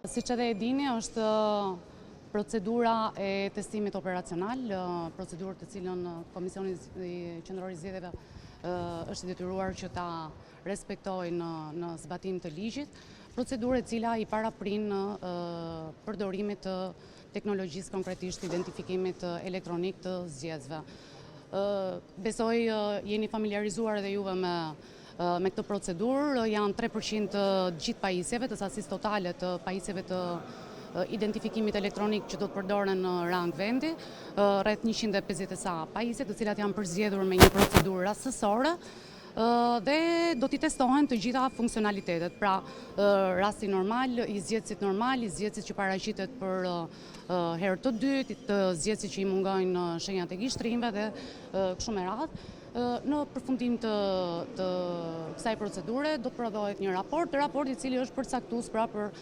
Siç edhe e dini, është procedura e testimit operacional, procedurë të cilën Komisioni Qendror i Zgjedhjeve është i detyruar që ta respektojë në zbatim të ligjit, procedurë e cila i paraprin përdorimit të teknologjisë, konkretisht identifikimit elektronik të zgjedhësve. Besoj jeni familiarizuar edhe juve me këtë procedurë. Janë 3% të gjithë pajisjeve, të sasisë totale të pajisjeve të identifikimit elektronik që do të përdoren në rang vendi, rreth 150 sa pajisje, të cilat janë përzgjedhur me një procedurë rastësore dhe do t'i testohen të gjitha funksionalitetet. Pra, rasti normal, i zgjedhësit normal, i zgjedhësit që paraqitet për herë të dytë, të zgjedhësit që i mungojnë shenjat e gishtrimve dhe kështu me radhë. Në përfundim të kësaj procedure do të prodhohet një raport i cili është përcaktues pra për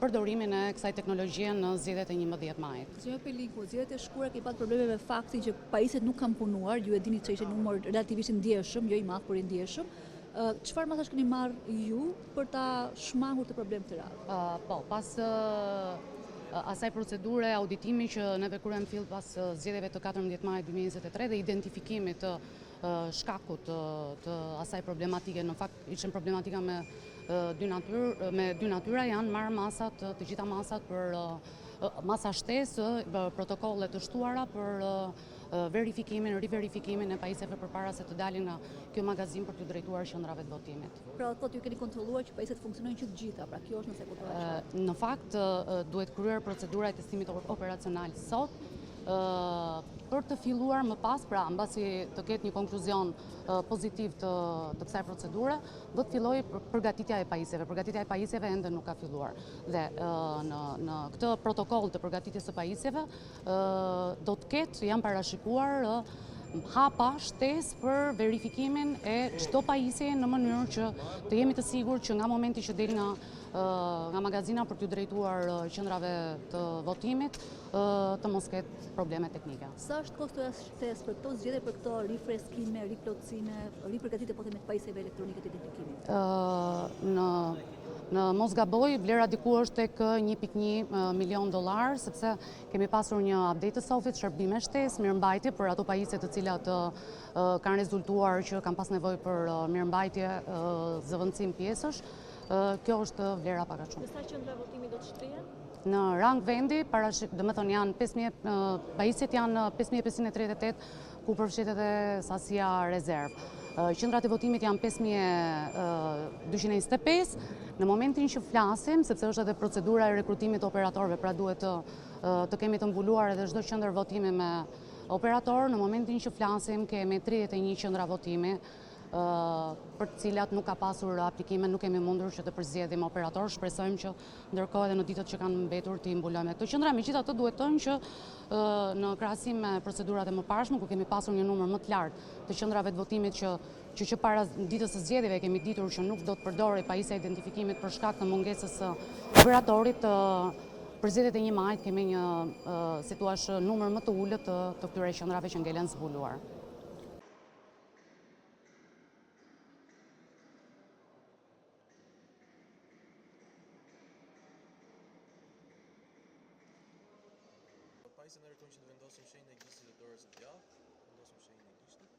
përdorimin e kësaj teknologjie në zgjedhjet e 11 majit. Zgjedhja Peliku, zgjedhjet e shkura ke pas probleme me faktin që pajisjet nuk kanë punuar, ju e dini që ishte numër relativisht i ndjeshëm, jo i madh, por i ndjeshëm. Çfarë masash keni marrë ju për ta shmangur të problem të radhë? Po, pas asaj procedure auditimi që neve kryem fill pas zgjedhjeve të 14 majit 2023 dhe identifikimit të shkakut të asaj problematike. Në fakt ishin problematika me dy natyra, janë marrë masat, të gjitha masat për masa shtesë, protokolle të shtuara për verifikimin, riverifikimin e pajisjeve përpara se të dalin nga kjo magazin për të drejtuar qendrave të votimit. Pra thotë ju keni kontrolluar që pajisjet funksionojnë që të gjitha, pra kjo është në sekutor. Në fakt duhet kryer procedura e testimit operacional sot. Për të filluar më pas, pra mbasi të ketë një konkluzion pozitiv të kësaj procedure, do të fillojë përgatitja e pajisjeve. Përgatitja e pajisjeve ende nuk ka filluar. Dhe në këtë protokoll të përgatitjes së pajisjeve do të ketë, janë parashikuar hapa shtesë për verifikimin e çdo pajisjeje në mënyrë që të jemi të sigurt që nga momenti që del nga magazina për t'u drejtuar qendrave të votimit, të mos ketë probleme teknike. Sa është kosto e shtesë për këto zgjedhje, për këto rifreskime, riplotësime, ripërgatitje po themi të pajisjeve elektronike të identifikimit? Në mos gaboj, vlera diku është tek $1.1 milion, sepse kemi pasur një update të sofit, shërbime shtesë, mirëmbajtje për ato pajisje të cilat kanë rezultuar që kanë pas nevojë për mirëmbajtje, zëvendësim pjesësh. Kjo është vlera pak a shumë. Sa qendra votimi do të shtrihen? Në rang vendi, domethënë janë 5.000 pajisjet janë 5.538, ku përfshihet edhe sasia rezervë. Qendrat e votimit janë 5.225. Në momentin që flasim, sepse është edhe procedura e rekrutimit të operatorëve, pra duhet të kemi të mbuluar edhe çdo qendër votimi me operator, në momentin që flasim kemi 31 qendra votimi, për të cilat nuk ka pasur aplikime, nuk kemi mundur që të përzgjedhim operator. Shpresojmë që ndërkohë edhe në ditët që kanë mbetur të mbulojmë këto qendra. Megjithatë duhet të thonë që në krahasim me procedurat e mëparshme, ku kemi pasur një numër më të lartë të qendrave të votimit që para ditës së zgjedhjeve kemi ditur që nuk do të përdorej pajisja e identifikimit për shkak të mungesës së operatorit, për zgjedhjet e 1 majit kemi një situash numër më të ulët të këtyre qendrave që ngelen zbuluar. Pajisjet elektronike që vendosin shenjën e gishtit të dorës së djathtë, vendosim shenjën e gishtit.